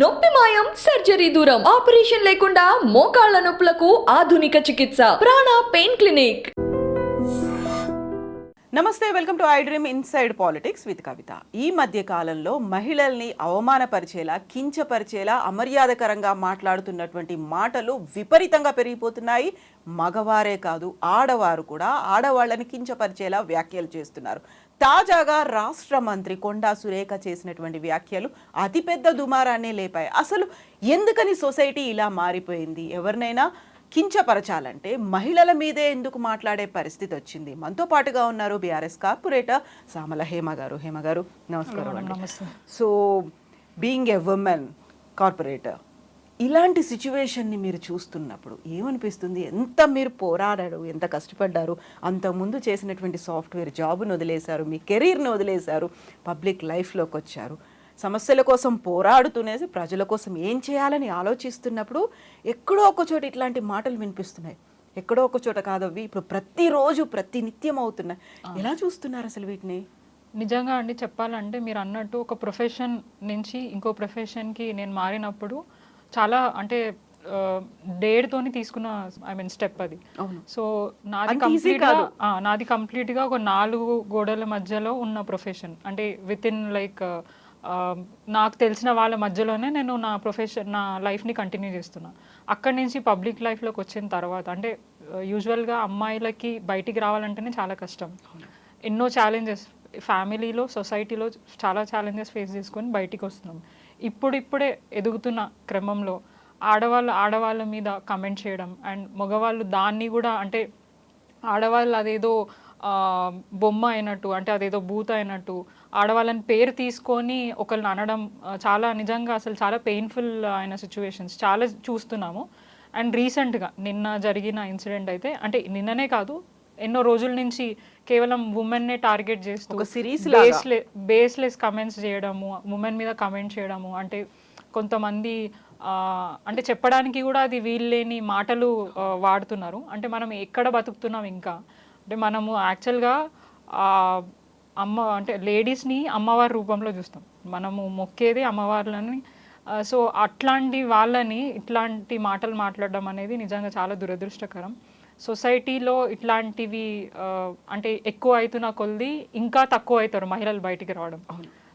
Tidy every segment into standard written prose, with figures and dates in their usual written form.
నొప్పి మాయం, సర్జరీ దూరం, ఆపరేషన్ లేకుండా మోకాళ్ల నొప్పులకు ఆధునిక చికిత్స ప్రాణ పెయిన్ క్లినిక్. నమస్తే, welcome to I dream inside politics with Kavitha. ఈ మధ్య కాలంలో మహిళల్ని అవమానపరిచేలా, కించపరిచేలా, అమర్యాదకరంగా మాట్లాడుతున్నటువంటి మాటలు విపరీతంగా పెరిగిపోతున్నాయి. మగవారే కాదు, ఆడవారు కూడా ఆడవాళ్ళని కించపరిచేలా వ్యాఖ్యలు చేస్తున్నారు. తాజాగా రాష్ట్ర మంత్రి కొండా సురేఖ చేసినటువంటి వ్యాఖ్యలు అతిపెద్ద దుమారాన్ని లేపాయి. అసలు ఎందుకని సొసైటీ ఇలా మారిపోయింది? ఎవరినైనా కించపరచాలంటే మహిళల మీదే ఎందుకు మాట్లాడే పరిస్థితి వచ్చింది? మనతో పాటుగా ఉన్నారు బీఆర్ఎస్ కార్పొరేటర్ సామల హేమ గారు. హేమ గారు, నమస్కారం అండి. So being a women corporator, ఇలాంటి సిచ్యువేషన్ని మీరు చూస్తున్నప్పుడు ఏమనిపిస్తుంది? ఎంత మీరు పోరాడారు, ఎంత కష్టపడ్డారు, అంతకుముందు చేసినటువంటి సాఫ్ట్వేర్ జాబ్ను వదిలేశారు, మీ కెరీర్ని వదిలేశారు, పబ్లిక్ లైఫ్లోకి వచ్చారు, సమస్యల కోసం పోరాడుతూనే ప్రజల కోసం ఏం చేయాలని ఆలోచిస్తున్నప్పుడు ఎక్కడో ఒక చోట ఇట్లాంటి మాటలు వినిపిస్తున్నాయి. ఎక్కడో ఒక చోట కాదవి ఇప్పుడు ప్రతిరోజు ప్రతి నిత్యం అవుతున్నాయి. ఎలా చూస్తున్నారు అసలు వీటిని? నిజంగా అండి చెప్పాలంటే, మీరు అన్నట్టు ఒక ప్రొఫెషన్ నుంచి ఇంకో ప్రొఫెషన్కి నేను మారినప్పుడు చాలా అంటే డేర్తోని తీసుకున్న స్టెప్ అది. సో నాది కంప్లీట్గా ఒక 4 గోడల మధ్యలో ఉన్న ప్రొఫెషన్. అంటే విత్ ఇన్ లైక్ నాకు తెలిసిన వాళ్ళ మధ్యలోనే నేను నా లైఫ్ని కంటిన్యూ చేస్తున్నా. అక్కడి నుంచి పబ్లిక్ లైఫ్లోకి వచ్చిన తర్వాత అంటే యూజువల్గా అమ్మాయిలకి బయటికి రావాలంటేనే చాలా కష్టం. ఎన్నో ఛాలెంజెస్ ఫ్యామిలీలో, సొసైటీలో చాలా ఛాలెంజెస్ ఫేస్ చేసుకొని బయటికి వస్తున్నాం. ఇప్పుడిప్పుడే ఎదుగుతున్న క్రమంలో ఆడవాళ్ళ మీద కమెంట్ చేయడం అండ్ మగవాళ్ళు దాన్ని కూడా అంటే ఆడవాళ్ళు అదేదో బొమ్మ అయినట్టు, అంటే అదేదో బూత్ అయినట్టు ఆడవాళ్ళని పేరు తీసుకొని ఒకరిని అనడం చాలా నిజంగా అసలు చాలా పెయిన్ఫుల్ అయిన సిచ్యువేషన్స్ చాలా చూస్తున్నాము. అండ్ రీసెంట్గా నిన్న జరిగిన ఇన్సిడెంట్ అయితే, అంటే నిన్ననే కాదు ఎన్నో రోజుల నుంచి కేవలం ఉమెన్నే టార్గెట్ చేస్తూ బేస్లెస్ కమెంట్స్ చేయడము, ఉమెన్ మీద కమెంట్ చేయడము, అంటే కొంతమంది అంటే చెప్పడానికి కూడా అది వీల్లేని మాటలు వాడుతున్నారు. అంటే మనం ఎక్కడ బతుకుతున్నాం ఇంకా? అంటే మనము యాక్చువల్గా అంటే లేడీస్ని అమ్మవారి రూపంలో చూస్తాం, మనము మొక్కేది అమ్మవార్లని. సో అట్లాంటి వాళ్ళని ఇట్లాంటి మాటలు మాట్లాడడం అనేది నిజంగా చాలా దురదృష్టకరం. సొసైటీలో ఇట్లాంటివి అంటే ఎక్కువ అవుతున్న కొద్ది ఇంకా తక్కువ అవుతారు మహిళలు బయటికి రావడం.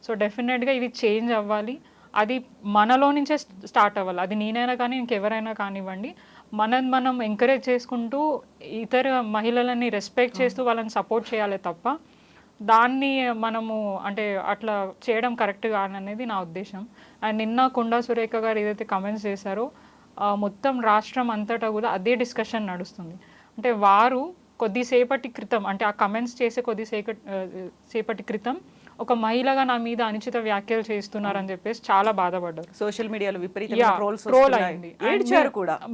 సో డెఫినెట్గా ఇవి చేంజ్ అవ్వాలి. అది మనలో నుంచే స్టార్ట్ అవ్వాలి. అది నేనైనా కానీ ఇంకెవరైనా కానివ్వండి, మనం ఎంకరేజ్ చేసుకుంటూ ఇతర మహిళలని రెస్పెక్ట్ చేస్తూ వాళ్ళని సపోర్ట్ చేయాలి తప్ప దాన్ని మనము అంటే అట్లా చేయడం కరెక్ట్ కాదనేది నా ఉద్దేశం. అండ్ నిన్న కొండా సురేఖ గారు ఏదైతే కమెంట్స్ చేశారో మొత్తం రాష్ట్రం అంతటా కూడా అదే డిస్కషన్ నడుస్తుంది. అంటే వారు కొద్దిసేపటి క్రితం, అంటే ఆ కమెంట్స్ చేసే కొద్దిసేపటి క్రితం ఒక మహిళగా నా మీద అనుచిత వ్యాఖ్యలు చేస్తున్నారని చెప్పేసి చాలా బాధపడ్డారు. సోషల్ మీడియాలో విపరీతంగా ట్రోల్ అయింది.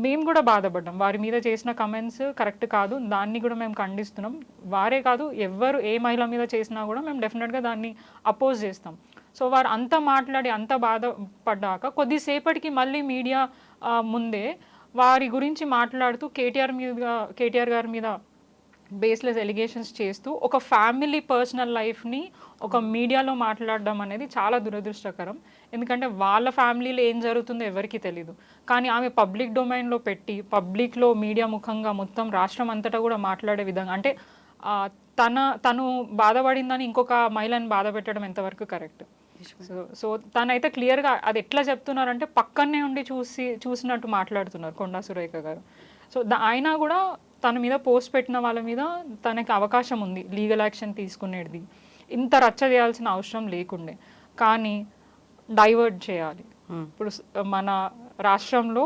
మేము కూడా బాధపడ్డాం. వారి మీద చేసిన కమెంట్స్ కరెక్ట్ కాదు, దాన్ని కూడా మేము ఖండిస్తున్నాం. వారే కాదు, ఎవరు ఏ మహిళ మీద చేసినా కూడా మేము డెఫినెట్గా దాన్ని అపోజ్ చేస్తాం. సో వారు అంత మాట్లాడి అంత బాధపడ్డాక కొద్దిసేపటికి మళ్ళీ మీడియా ముందే వారి గురించి మాట్లాడుతూ కేటీఆర్ గారి మీద బేస్లెస్ ఎలిగేషన్స్ చేస్తూ ఒక ఫ్యామిలీ పర్సనల్ లైఫ్ని ఒక మీడియాలో మాట్లాడడం అనేది చాలా దురదృష్టకరం. ఎందుకంటే వాళ్ళ ఫ్యామిలీలో ఏం జరుగుతుందో ఎవరికీ తెలీదు. కానీ ఆమె పబ్లిక్ డొమైన్లో పెట్టి పబ్లిక్లో మీడియా ముఖంగా మొత్తం రాష్ట్రం అంతటా కూడా మాట్లాడే విధంగా, అంటే తను బాధపడిందని ఇంకొక మహిళని బాధ పెట్టడం ఎంతవరకు కరెక్ట్? సో తనైతే క్లియర్గా అది ఎట్లా చెప్తున్నారంటే పక్కనే ఉండి చూసినట్టు మాట్లాడుతున్నారు కొండా సురేఖ గారు. సో అయినా కూడా తన మీద పోస్ట్ పెట్టిన వాళ్ళ మీద తనకి అవకాశం ఉంది లీగల్ యాక్షన్ తీసుకునేది. ఇంత రచ్చ చేయాల్సిన అవసరం లేకుండే, కానీ డైవర్ట్ చేయాలి. ఇప్పుడు మన రాష్ట్రంలో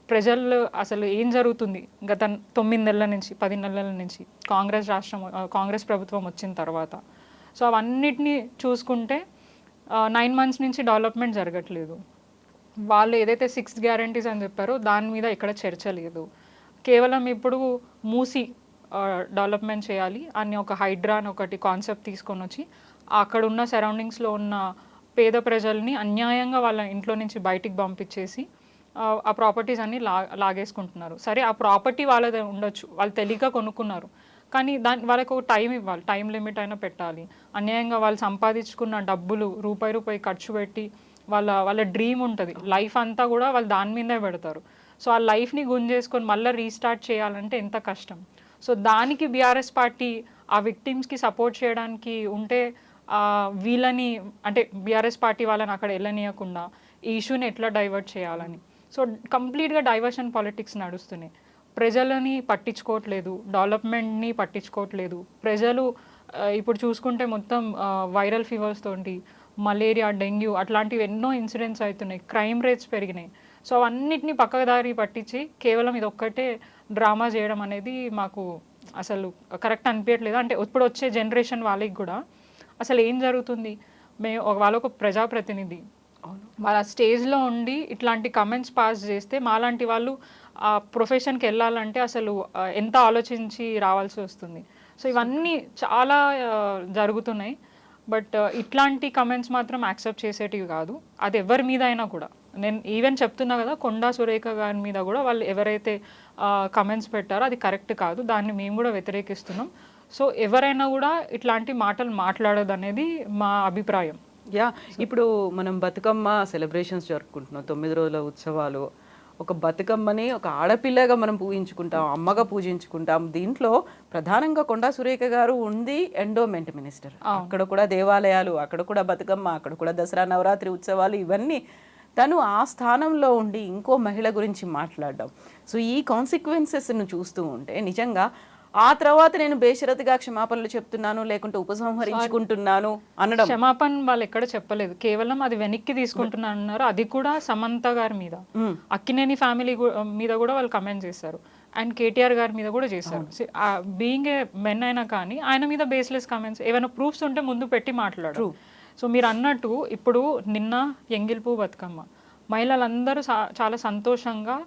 ప్రజలు అసలు ఏం జరుగుతుంది గత 9 నెలల నుంచి 10 నెలల నుంచి కాంగ్రెస్ ప్రభుత్వం వచ్చిన తర్వాత, సో అవన్నిటినీ చూసుకుంటే 9 months నుంచి డెవలప్మెంట్ జరగట్లేదు. వాళ్ళు ఏదైతే 6 గ్యారంటీస్ అని చెప్పారో దాని మీద ఎక్కడ చర్చ లేదు. కేవలం ఇప్పుడు మూసి డెవలప్మెంట్ చేయాలి అని ఒక హైడ్రా అని ఒకటి కాన్సెప్ట్ తీసుకొని వచ్చి అక్కడ ఉన్న సరౌండింగ్స్లో ఉన్న పేద ప్రజల్ని అన్యాయంగా వాళ్ళ ఇంట్లో నుంచి బయటికి పంపించేసి ఆ ప్రాపర్టీస్ అన్నీ లాగేసుకుంటున్నారు. సరే, ఆ ప్రాపర్టీ వాళ్ళది ఉండొచ్చు, వాళ్ళు తెలియక కొనుక్కున్నారు, కానీ వాళ్ళకు ఒక టైం ఇవ్వాలి, టైం లిమిట్ అయినా పెట్టాలి. అన్యాయంగా వాళ్ళు సంపాదించుకున్న డబ్బులు రూపాయి ఖర్చు పెట్టి వాళ్ళ డ్రీమ్ ఉంటుంది, లైఫ్ అంతా కూడా వాళ్ళు దాని మీదే పెడతారు. సో ఆ లైఫ్ని గుంజేసుకొని మళ్ళీ రీస్టార్ట్ చేయాలంటే ఎంత కష్టం. సో దానికి బీఆర్ఎస్ పార్టీ ఆ విక్టిమ్స్కి సపోర్ట్ చేయడానికి ఉంటే వీళ్ళని అంటే బీఆర్ఎస్ పార్టీ వాళ్ళని అక్కడ వెళ్ళనీయకుండా ఈ ఇష్యూని ఎట్లా డైవర్ట్ చేయాలని. సో కంప్లీట్గా డైవర్షన్ పాలిటిక్స్ నడుస్తున్నాయి. ప్రజలని పట్టించుకోవట్లేదు, డెవలప్మెంట్ని పట్టించుకోవట్లేదు. ప్రజలు ఇప్పుడు చూసుకుంటే మొత్తం వైరల్ ఫీవర్స్ తోటి మలేరియా, డెంగ్యూ అట్లాంటివి ఎన్నో ఇన్సిడెంట్స్ అవుతున్నాయి, క్రైమ్ రేట్స్ పెరిగినాయి. సో అవన్నిటిని పక్కదారి పట్టించి కేవలం ఇది ఒక్కటే డ్రామా చేయడం అనేది మాకు అసలు కరెక్ట్ అనిపించట్లేదు. అంటే ఇప్పుడు వచ్చే జనరేషన్ వాళ్ళకి కూడా అసలు ఏం జరుగుతుంది, వాళ్ళ ఒక ప్రజాప్రతినిధి వాళ్ళ స్టేజ్లో ఉండి ఇట్లాంటి కమెంట్స్ పాస్ చేస్తే మాలాంటి వాళ్ళు ఆ ప్రొఫెషన్కి వెళ్ళాలంటే అసలు ఎంత ఆలోచించి రావాల్సి వస్తుంది. సో ఇవన్నీ చాలా జరుగుతున్నాయి. బట్ ఇట్లాంటి కమెంట్స్ మాత్రం యాక్సెప్ట్ చేసేటివి కాదు, అది ఎవరి మీద అయినా కూడా. నేను ఈవెన్ చెప్తున్నా కదా, కొండా సురేఖ గారి మీద కూడా వాళ్ళు ఎవరైతే కమెంట్స్ పెట్టారో అది కరెక్ట్ కాదు, దాన్ని మేము కూడా వ్యతిరేకిస్తున్నాం. సో ఎవరైనా కూడా ఇట్లాంటి మాటలు మాట్లాడదు అనేది మా అభిప్రాయం. యా, ఇప్పుడు మనం బతుకమ్మ సెలబ్రేషన్స్ జరుపుకుంటున్నాం, 9 రోజుల ఉత్సవాలు. ఒక బతుకమ్మని ఒక ఆడపిల్లగా మనం పూజించుకుంటాం, అమ్మగా పూజించుకుంటాం. దీంట్లో ప్రధానంగా కొండా సురేఖ గారు ఉంది ఎండోమెంట్ మినిస్టర్. అక్కడ కూడా దేవాలయాలు, అక్కడ కూడా బతుకమ్మ, అక్కడ కూడా దసరా నవరాత్రి ఉత్సవాలు, ఇవన్నీ తను ఆ స్థానంలో ఉండి ఇంకో మహిళ గురించి మాట్లాడడం. సో ఈ కాన్సిక్వెన్సెస్ను చూస్తూ ఉంటే నిజంగా ఆ తర్వాత నేను బేషరతుగా క్షమాపణలు చెప్తున్నాను లేకుంటే ఉపసంహరించుకుంటున్నాను అనడం. క్షమాపణ వాళ్ళు ఎక్కడ చెప్పలేదు, కేవలం అది వెనక్కి తీసుకుంటున్నాను అన్నారు. అది కూడా సమంత గారి మీద, అక్కినేని ఫ్యామిలీ మీద కూడా వాళ్ళు కమెంట్ చేశారు, అండ్ కేటీఆర్ గారి మీద కూడా చేశారు. బీయింగ్ ఏ మెన్ అయినా కానీ ఆయన మీద బేస్లెస్ కమెంట్స్, ఏమైనా ప్రూఫ్స్ ఉంటే ముందు పెట్టి మాట్లాడు. సో మీరు అన్నట్టు ఇప్పుడు నిన్న ఎంగిల్పూ బతుకమ్మ మహిళలందరూ చాలా సంతోషంగా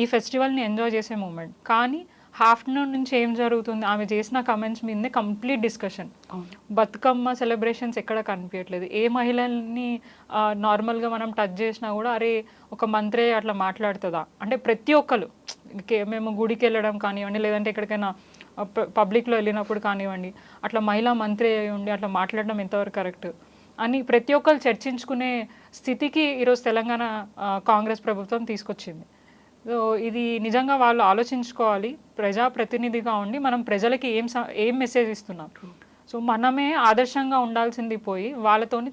ఈ ఫెస్టివల్ని ఎంజాయ్ చేసే మూమెంట్. కానీ ఆఫ్టర్నూన్ నుంచి ఏం జరుగుతుంది, ఆమె చేసిన కమెంట్స్ మీదనే కంప్లీట్ డిస్కషన్. బతుకమ్మ సెలబ్రేషన్స్ ఎక్కడ కనిపించట్లేదు. ఏ మహిళల్ని నార్మల్గా మనం టచ్ చేసినా కూడా అరే ఒక మంత్రే అట్లా మాట్లాడుతుందా అంటే ప్రతి ఒక్కరు మేము గుడికి వెళ్ళడం కానివ్వండి, లేదంటే ఎక్కడికైనా పబ్లిక్లో వెళ్ళినప్పుడు కానివ్వండి, అట్లా మహిళా మంత్రి అయి ఉండి అట్లా మాట్లాడడం ఎంతవరకు కరెక్ట్ అని ప్రతి ఒక్కరు చర్చించుకునే స్థితికి ఈరోజు తెలంగాణ కాంగ్రెస్ ప్రభుత్వం తీసుకొచ్చింది. సో ఇది నిజంగా వాళ్ళు ఆలోచించుకోవాలి. ప్రజాప్రతినిధిగా ఉండి మనం ప్రజలకి ఏం మెసేజ్ ఇస్తున్నాం. సో మనమే ఆదర్శంగా ఉండాల్సింది పోయి వాళ్ళతోని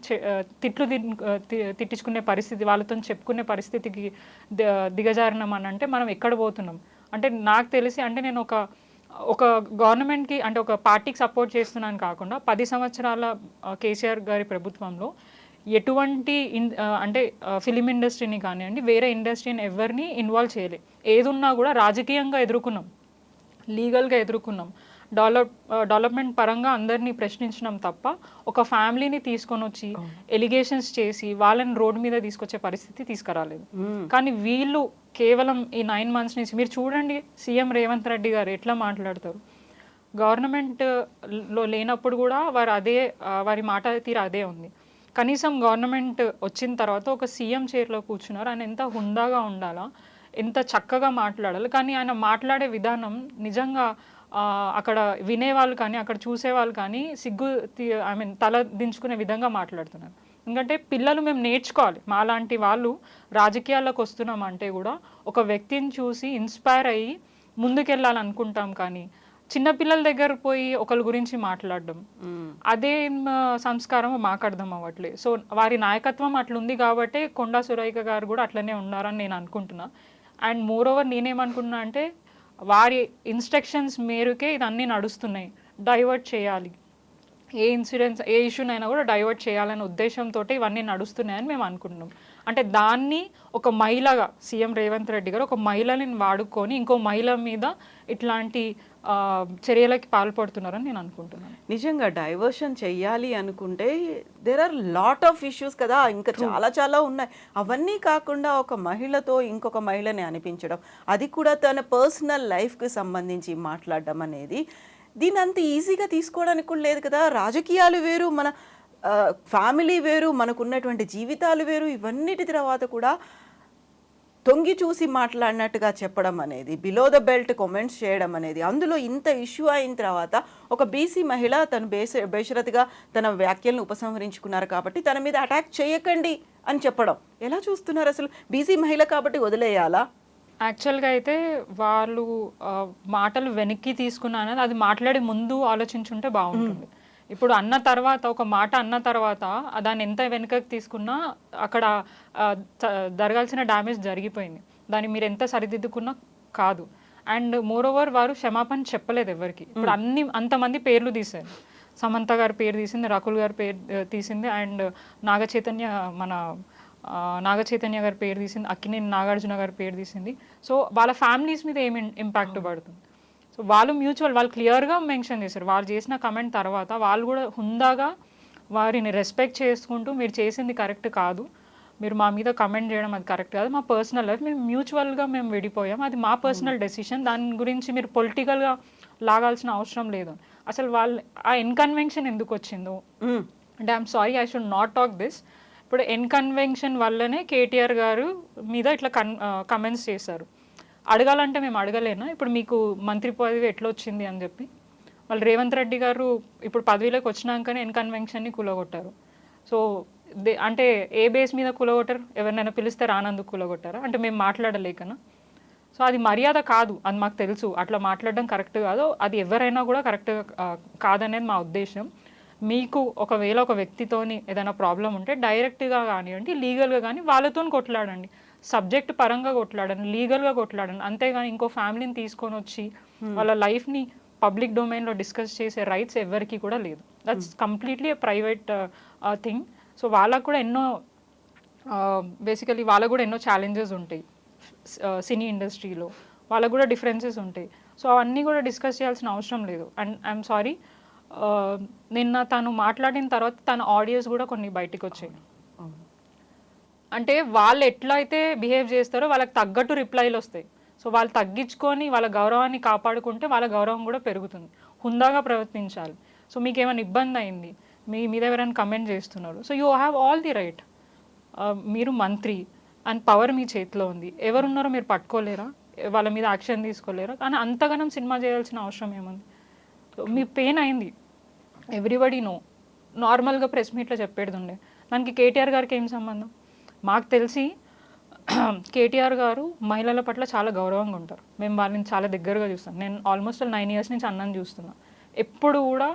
తిట్టించుకునే పరిస్థితి, వాళ్ళతో చెప్పుకునే పరిస్థితికి దిగజారినాం అని అంటే మనం ఎక్కడ పోతున్నాం. అంటే నాకు తెలిసి అంటే నేను ఒక గవర్నమెంట్కి అంటే ఒక పార్టీకి సపోర్ట్ చేస్తున్నాను కాకుండా 10 సంవత్సరాల కేసీఆర్ గారి ప్రభుత్వంలో ఎటువంటి అంటే ఫిలిం ఇండస్ట్రీని కానివ్వండి, వేరే ఇండస్ట్రీని ఎవరిని ఇన్వాల్వ్ చేయలేదు. ఏదున్నా కూడా రాజకీయంగా ఎదుర్కొన్నాం, లీగల్గా ఎదుర్కొన్నాం, డెవలప్మెంట్ పరంగా అందరినీ ప్రశ్నించడం తప్ప ఒక ఫ్యామిలీని తీసుకొని వచ్చి ఎలిగేషన్స్ చేసి వాళ్ళని రోడ్డు మీద తీసుకొచ్చే పరిస్థితి తీసుకురాలేదు. కానీ వీళ్ళు కేవలం ఈ 9 months నుంచి మీరు చూడండి, సీఎం రేవంత్ రెడ్డి గారు ఎట్లా మాట్లాడతారు. గవర్నమెంట్లో లేనప్పుడు కూడా వారి మాట తీరు అదే ఉంది. కనీసం గవర్నమెంట్ వచ్చిన తర్వాత ఒక సీఎం చైర్లో కూర్చున్నారు, ఆయన ఎంత హుందాగా ఉండాలా, ఎంత చక్కగా మాట్లాడాలి. కానీ ఆయన మాట్లాడే విధానం నిజంగా అక్కడ వినేవాళ్ళు కానీ అక్కడ చూసేవాళ్ళు కానీ తల దించుకునే విధంగా మాట్లాడుతున్నారు. ఎందుకంటే పిల్లలు మేము నేర్చుకోవాలి, మాలాంటి వాళ్ళు రాజకీయాల్లోకి వస్తున్నామంటే కూడా ఒక వ్యక్తిని చూసి ఇన్స్పైర్ అయ్యి ముందుకెళ్ళాలనుకుంటాం. కానీ చిన్నపిల్లల దగ్గర పోయి ఒకరి గురించి మాట్లాడడం అదే సంస్కారం మాకు అర్థం అవ్వట్లేదు. సో వారి నాయకత్వం అట్లుంది కాబట్టి కొండా సురేఖ గారు కూడా అట్లనే ఉన్నారని నేను అనుకుంటున్నా. అండ్ మోర్ ఓవర్ నేనేమనుకున్నా అంటే వారి ఇన్స్ట్రక్షన్స్ మేరకే ఇదన్నీ నడుస్తున్నాయి. డైవర్ట్ చేయాలి, ఏ ఇష్యూనైనా కూడా డైవర్ట్ చేయాలనే ఉద్దేశంతో ఇవన్నీ నడుస్తున్నాయని మేము అనుకుంటున్నాం. అంటే దాన్ని ఒక మహిళగా సీఎం రేవంత్ రెడ్డి గారు ఒక మహిళని వాడుకొని ఇంకో మహిళ మీద ఇట్లాంటి చర్యలకి పాల్పడుతున్నారని నేను అనుకుంటున్నాను. నిజంగా డైవర్షన్ చెయ్యాలి అనుకుంటే there are lot of issues కదా, ఇంకా చాలా ఉన్నాయి. అవన్నీ కాకుండా ఒక మహిళతో ఇంకొక మహిళని అనిపించడం, అది కూడా తన పర్సనల్ లైఫ్కి సంబంధించి మాట్లాడడం అనేది దీన్ని అంత ఈజీగా తీసుకోవడానికి కూడా లేదు కదా. రాజకీయాలు వేరు, మన ఫ్యామిలీ వేరు, మనకున్నటువంటి జీవితాలు వేరు. ఇవన్నిటి తర్వాత కూడా తొంగి చూసి మాట్లాడినట్టుగా చెప్పడం అనేది, బిలో ద బెల్ట్ కామెంట్స్ చేయడం అనేది, అందులో ఇంత ఇష్యూ అయిన తర్వాత ఒక బీసీ మహిళ తను బేషరతుగా తన వ్యాఖ్యలను ఉపసంహరించుకున్నారు కాబట్టి తన మీద అటాక్ చేయకండి అని చెప్పడం ఎలా చూస్తున్నారు? అసలు బీసీ మహిళ కాబట్టి వదిలేయాలా? యాక్చువల్గా అయితే వాళ్ళు మాటలు వెనక్కి తీసుకున్నా అనేది అది మాట్లాడే ముందు ఆలోచించుంటే బాగుంటుంది. ఇప్పుడు అన్న తర్వాత ఒక మాట అన్న తర్వాత దాన్ని ఎంత వెనుకకి తీసుకున్నా అక్కడ జరగాల్సిన డ్యామేజ్ జరిగిపోయింది. దాన్ని మీరు ఎంత సరిదిద్దుకున్నా కాదు. అండ్ మోర్ ఓవర్ వారు క్షమాపణ చెప్పలేదు ఎవరికి. ఇప్పుడు అంతమంది పేర్లు తీశారు. సమంత గారి పేరు తీసింది, రకుల్ గారి పేరు తీసింది, అండ్ నాగ చైతన్య గారి పేరు తీసింది, అక్కినేని నాగార్జున గారి పేరు తీసింది. సో వాళ్ళ ఫ్యామిలీస్ మీద ఏమి ఇంపాక్ట్ పడుతుంది? సో వాళ్ళు వాళ్ళు క్లియర్గా మెన్షన్ చేశారు. వాళ్ళు చేసిన కమెంట్ తర్వాత వాళ్ళు కూడా హుందాగా వారిని రెస్పెక్ట్ చేసుకుంటూ మీరు చేసింది కరెక్ట్ కాదు, మీరు మా మీద కమెంట్ చేయడం అది కరెక్ట్ కాదు, మా పర్సనల్ లైఫ్ మేము మ్యూచువల్గా మేము విడిపోయాం, అది మా పర్సనల్ డెసిషన్, దాని గురించి మీరు పొలిటికల్గా లాగాల్సిన అవసరం లేదు. అసలు వాళ్ళు ఆ ఇన్కన్వెన్షన్ ఎందుకు వచ్చిందో అంటే I'm sorry I should not talk this. ఇప్పుడు ఇన్కన్వెన్షన్ వల్లనే కేటీఆర్ గారు మీద ఇట్లా కమెంట్స్ చేశారు. అడగాలంటే మేము అడగలేనా ఇప్పుడు మీకు మంత్రి పదవి ఎట్లా వచ్చింది అని చెప్పి? వాళ్ళు రేవంత్ రెడ్డి గారు ఇప్పుడు పదవిలోకి వచ్చినాకనే ఇన్కన్వెన్షన్ని కూలగొట్టారు. సో అంటే ఏ బేస్ మీద కూలగొట్టారు? ఎవరినైనా పిలిస్తే రానందుకు కూలగొట్టారా? అంటే మేము మాట్లాడలేకనా? సో అది మర్యాద కాదు, అది మాకు తెలుసు. అట్లా మాట్లాడడం కరెక్ట్ కాదు, అది ఎవరైనా కూడా కరెక్ట్ కాదనేది మా ఉద్దేశం. మీకు ఒకవేళ ఒక వ్యక్తితోని ఏదైనా ప్రాబ్లం ఉంటే డైరెక్ట్గా కానివ్వండి, లీగల్గా కానీ వాళ్ళతో కొట్లాడండి, సబ్జెక్ట్ పరంగా కొట్లాడండి, లీగల్గా కొట్లాడండి. అంతేగాని ఇంకో ఫ్యామిలీని తీసుకొని వచ్చి వాళ్ళ లైఫ్ని పబ్లిక్ డొమైన్లో డిస్కస్ చేసే రైట్స్ ఎవరికి కూడా లేదు. That's completely private thing. So వాళ్ళకు కూడా బేసికలీ వాళ్ళకు కూడా ఎన్నో ఛాలెంజెస్ ఉంటాయి సినీ ఇండస్ట్రీలో, వాళ్ళకు కూడా డిఫరెన్సెస్ ఉంటాయి. సో అవన్నీ కూడా డిస్కస్ చేయాల్సిన అవసరం లేదు. అండ్ ఐఎమ్ సారీ, నిన్న తను మాట్లాడిన తర్వాత తన ఆడియోస్ కూడా కొన్ని బయటకు వచ్చాయి. అంటే వాళ్ళు ఎట్లా అయితే బిహేవ్ చేస్తారో వాళ్ళకి తగ్గట్టు రిప్లైలు వస్తాయి. సో వాళ్ళు తగ్గించుకొని వాళ్ళ గౌరవాన్ని కాపాడుకుంటే వాళ్ళ గౌరవం కూడా పెరుగుతుంది. హుందాగా ప్రవర్తించాలి. సో మీకు ఏమైనా ఇబ్బంది అయింది, మీ మీద ఎవరైనా కమెంట్ చేస్తున్నారు, so you have all the right. మీరు మంత్రి అండ్ పవర్ మీ చేతిలో ఉంది, ఎవరున్నారో మీరు పట్టుకోలేరా, వాళ్ళ మీద యాక్షన్ తీసుకోలేరా? కానీ అంతగానం సినిమా చేయాల్సిన అవసరం ఏముంది? సో మీ పెయిన్ అయింది, ఎవ్రీబడి నో. నార్మల్గా ప్రెస్ మీట్లో చెప్పేది ఉండే, దానికి కేటీఆర్ గారికి ఏం సంబంధం? మాకు తెలిసి కేటీఆర్ గారు మహిళల పట్ల చాలా గౌరవంగా ఉంటారు. మేము వాళ్ళని చాలా దగ్గరగా చూస్తాం. నేను ఆల్మోస్ట్ 9 years నుంచి అన్నని చూస్తున్నా. ఎప్పుడు కూడా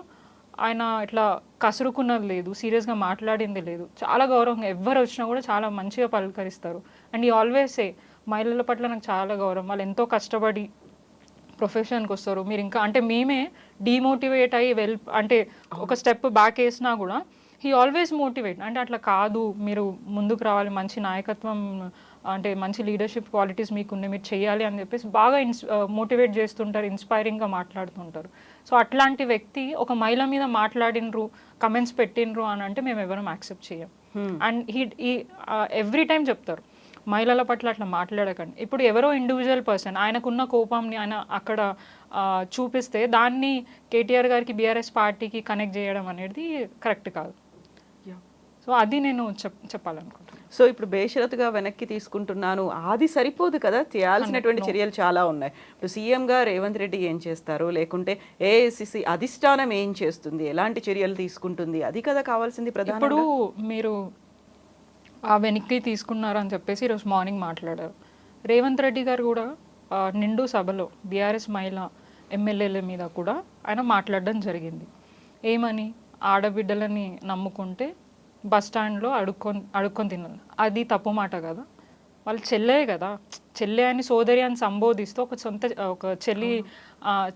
ఆయన ఇట్లా కసురుకున్నది లేదు, సీరియస్గా మాట్లాడింది లేదు. చాలా గౌరవంగా ఎవరు వచ్చినా కూడా చాలా మంచిగా పలకరిస్తారు. అండ్ ఈ ఆల్వేస్ సే మహిళల పట్ల నాకు చాలా గౌరవం, వాళ్ళు ఎంతో కష్టపడి ప్రొఫెషన్కి వస్తారు. మీరు ఇంకా అంటే మేమే డీమోటివేట్ అయ్యి అంటే ఒక స్టెప్ బ్యాక్ వేసినా కూడా హీ ఆల్వేస్ మోటివేట్. అంటే అట్లా కాదు, మీరు ముందుకు రావాలి, మంచి నాయకత్వం అంటే మంచి లీడర్షిప్ క్వాలిటీస్ మీకున్నాయి, మీరు చేయాలి అని చెప్పేసి బాగా మోటివేట్ చేస్తుంటారు, ఇన్స్పైరింగ్గా మాట్లాడుతుంటారు. సో అట్లాంటి వ్యక్తి ఒక మహిళ మీద మాట్లాడినరు, కమెంట్స్ పెట్టినరు అని అంటే మేము ఎవరం యాక్సెప్ట్ చేయం. అండ్ ఈ ఎవ్రీ టైం చెప్తారు మహిళల పట్ల అట్లా మాట్లాడకండి. ఇప్పుడు ఎవరో ఇండివిజువల్ పర్సన్ ఆయనకున్న కోపంని ఆయన అక్కడ చూపిస్తే దాన్ని కేటీఆర్ గారికి బీఆర్ఎస్ పార్టీకి కనెక్ట్ చేయడం అనేది కరెక్ట్ కాదు. సో అది నేను చెప్పాలనుకుంటున్నాను. సో ఇప్పుడు బేషరతుగా వెనక్కి తీసుకుంటున్నాను, అది సరిపోదు కదా, చేయాల్సినటువంటి చర్యలు చాలా ఉన్నాయి. ఇప్పుడు సీఎంగా రేవంత్ రెడ్డి ఏం చేస్తారు, లేకుంటే ఏఐసిసి అధిష్టానం ఏం చేస్తుంది, ఎలాంటి చర్యలు తీసుకుంటుంది, అది కదా కావాల్సింది ప్రధానంగా. ఇప్పుడు మీరు ఆ వెనక్కి తీసుకున్నారు అని చెప్పేసి ఈరోజు మార్నింగ్ మాట్లాడారు. రేవంత్ రెడ్డి గారు కూడా నిండు సభలో బీఆర్ఎస్ మహిళా ఎమ్మెల్యేల మీద కూడా ఆయన మాట్లాడడం జరిగింది. ఏమని? ఆడబిడ్డలని నమ్ముకుంటే బస్ స్టాండ్లో అడుక్కొని తిన్నాను. అది తప్పు మాట కదా, వాళ్ళు చెల్లే కదా, చెల్లె అని సోదరి అని సంబోధిస్తూ ఒక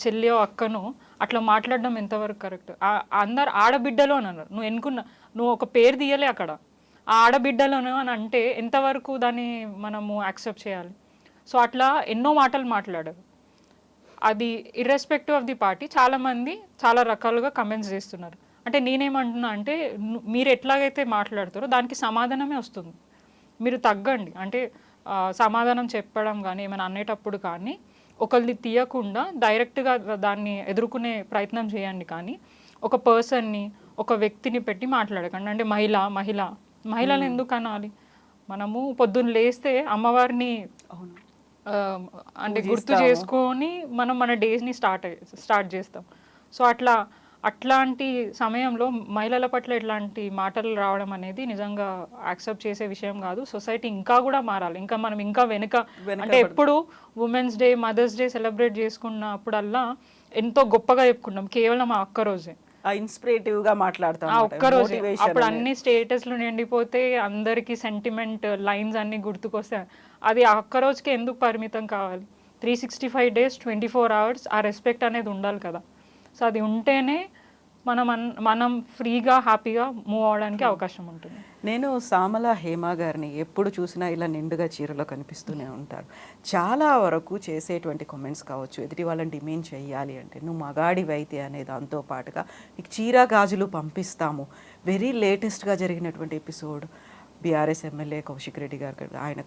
చెల్లియో అక్కను అట్లా మాట్లాడడం ఎంతవరకు కరెక్ట్? అందరు ఆడబిడ్డలు అని అన్నారు, నువ్వు ఒక పేరు తీయలే అక్కడ, ఆ ఆడబిడ్డలను అని అంటే ఎంతవరకు దాన్ని మనము యాక్సెప్ట్ చేయాలి? సో అట్లా ఎన్నో మాటలు మాట్లాడారు. అది ఇర్రెస్పెక్టివ్ ఆఫ్ ది పార్టీ చాలామంది చాలా రకాలుగా కమెంట్స్ చేస్తున్నారు. అంటే నేనేమంటున్నా అంటే మీరు ఎట్లాగైతే మాట్లాడతారో దానికి సమాధానమే వస్తుంది, మీరు తగ్గండి. అంటే సమాధానం చెప్పడం కానీ ఏమైనా అనేటప్పుడు కానీ ఒకరిని తీయకుండా డైరెక్ట్గా దాన్ని ఎదుర్కొనే ప్రయత్నం చేయండి. కానీ ఒక పర్సన్ని ఒక వ్యక్తిని పెట్టి మాట్లాడకండి. అంటే మహిళలను ఎందుకు అనాలి? మనము పొద్దున్న లేస్తే అమ్మవారిని అంటే గుర్తు చేసుకొని మనం మన డేస్ని స్టార్ట్ చేస్తాం. సో అట్లాంటి సమయంలో మహిళల పట్ల ఇట్లాంటి మాటలు రావడం అనేది నిజంగా యాక్సెప్ట్ చేసే విషయం కాదు. సొసైటీ ఇంకా కూడా మారాలి. ఇంకా మనం ఇంకా వెనుక అంటే ఎప్పుడు women's day, mother's day celebrate చేసుకున్నప్పుడల్లా ఎంతో గొప్పగా చెప్పుకున్నాం కేవలం ఆ ఒక్క రోజే, ఇన్స్పిరేటివ్ గా మాట్లాడతాం ఆ ఒక్కరోజే. అప్పుడు అన్ని స్టేటస్లు నిండిపోతే అందరికి సెంటిమెంట్ లైన్స్ అన్ని గుర్తుకొస్తాయి. అది ఆ ఒక్క రోజుకి ఎందుకు పరిమితం కావాలి? 365 days 24 hours ఆ రెస్పెక్ట్ అనేది ఉండాలి కదా. సో అది ఉంటేనే మనం ఫ్రీగా హ్యాపీగా మూవ్ అవడానికి అవకాశం ఉంటుంది. నేను సామల హేమ గారిని ఎప్పుడు చూసినా ఇలా నిండుగా చీరలో కనిపిస్తూనే ఉంటారు. చాలా వరకు చేసేటువంటి కామెంట్స్ కావచ్చు, ఎదుటి వాళ్ళని డిమేన్ చేయాలి అంటే నువ్వు మగాడివైతే అనే దాంతో పాటుగా నీకు చీర గాజులు పంపిస్తాము. వెరీ లేటెస్ట్గా జరిగినటువంటి episode BRS MLA Kaushik Reddy గారు ఆయన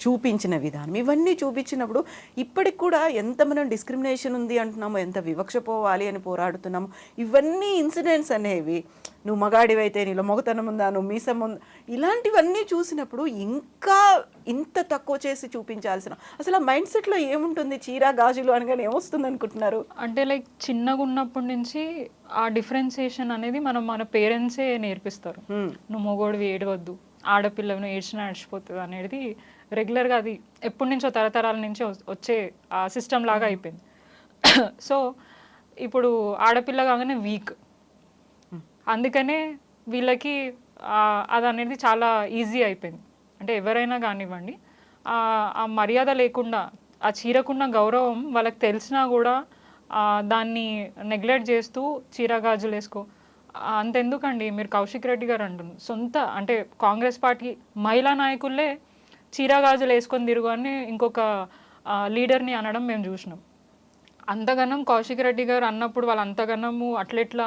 చూపించిన విధానం, ఇవన్నీ చూపించినప్పుడు ఇప్పటికి కూడా ఎంత మనం డిస్క్రిమినేషన్ ఉంది అంటున్నాము, ఎంత వివక్ష పోవాలి అని పోరాడుతున్నాము. ఇవన్నీ ఇన్సిడెంట్స్ అనేవి నువ్వు మగాడివైతే నీలో మొగతనం ఉందా, నువ్వు మీసం ఉందా, ఇలాంటివన్నీ చూసినప్పుడు ఇంకా ఇంత తక్కువ చేసి చూపించాల్సిన అసలు ఆ మైండ్ సెట్లో ఏముంటుంది? చీర గాజులు అనగానే ఏమొస్తుంది అనుకుంటున్నారు? అంటే లైక్ చిన్నగా ఉన్నప్పటి నుంచి ఆ డిఫరెన్సియేషన్ అనేది మన పేరెంట్సే నేర్పిస్తారు. నువ్వు మొగోడివి ఏడవద్దు, ఆడపిల్లను ఏడ్చినా ఏడ్చిపోతుంది అనేది రెగ్యులర్గా అది ఎప్పటి నుంచో తరతరాల నుంచి వచ్చే ఆ సిస్టమ్ లాగా అయిపోయింది. సో ఇప్పుడు ఆడపిల్ల కాగానే వీక్, అందుకనే వీళ్ళకి అది అనేది చాలా ఈజీ అయిపోయింది. అంటే ఎవరైనా కానివ్వండి ఆ మర్యాద లేకుండా, ఆ చీరకున్న గౌరవం వాళ్ళకి తెలిసినా కూడా దాన్ని నెగ్లెక్ట్ చేస్తూ చీర గాజులు వేసుకో అంతెందుకండి. మీరు కౌశిక్ రెడ్డి గారు అంటున్నారు అంటే కాంగ్రెస్ పార్టీ మహిళా నాయకులే చీర గాజులు వేసుకొని తిరుగు అని ఇంకొక లీడర్ని అనడం మేము చూసినాం. అంతగనం కౌశిక్ రెడ్డి గారు అన్నప్పుడు వాళ్ళు అంతగనము అట్లెట్లా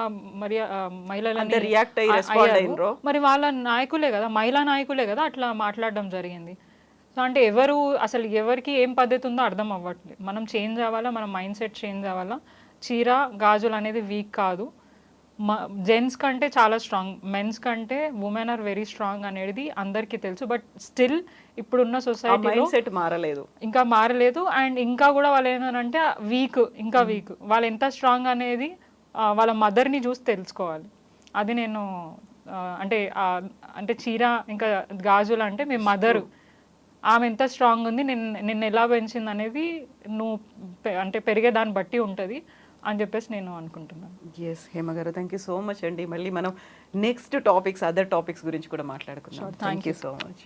మహిళలని రియాక్ట్ అయ్యారు. మరి వాళ్ళ నాయకులే కదా, మహిళా నాయకులే కదా అట్లా మాట్లాడడం జరిగింది. సో అంటే అసలు ఎవరికి ఏం పద్ధతి ఉందో అర్థం అవ్వట్లేదు. మనం చేంజ్ అవ్వాలా, మన మైండ్ సెట్ చేంజ్ అవ్వాలా. చీర గాజులు అనేది వీక్ కాదు, జెంట్స్ కంటే చాలా స్ట్రాంగ్, మెన్స్ కంటే ఉమెన్ ఆర్ వెరీ స్ట్రాంగ్ అనేది అందరికీ తెలుసు. బట్ స్టిల్ ఇప్పుడున్న సొసైటీలో ఇంకా మారలేదు. అండ్ ఇంకా కూడా వాళ్ళు ఏంటంటే ఇంకా వీక్. వాళ్ళు ఎంత స్ట్రాంగ్ అనేది వాళ్ళ మదర్ని చూసి తెలుసుకోవాలి. అది నేను అంటే చీర ఇంకా గాజులు అంటే మీ మదరు, ఆమె ఎంత స్ట్రాంగ్ ఉంది, నిన్ను ఎలా పెంచింది అనేది నువ్వు అంటే పెరిగే దాన్ని బట్టి ఉంటుంది అని చెప్పేసి నేను అనుకుంటున్నాను. ఎస్ హేమ గారు, థ్యాంక్ యూ సో మచ్ అండి. మళ్ళీ మనం నెక్స్ట్ అదర్ టాపిక్స్ గురించి కూడా మాట్లాడుకుందాం. Thank you so much.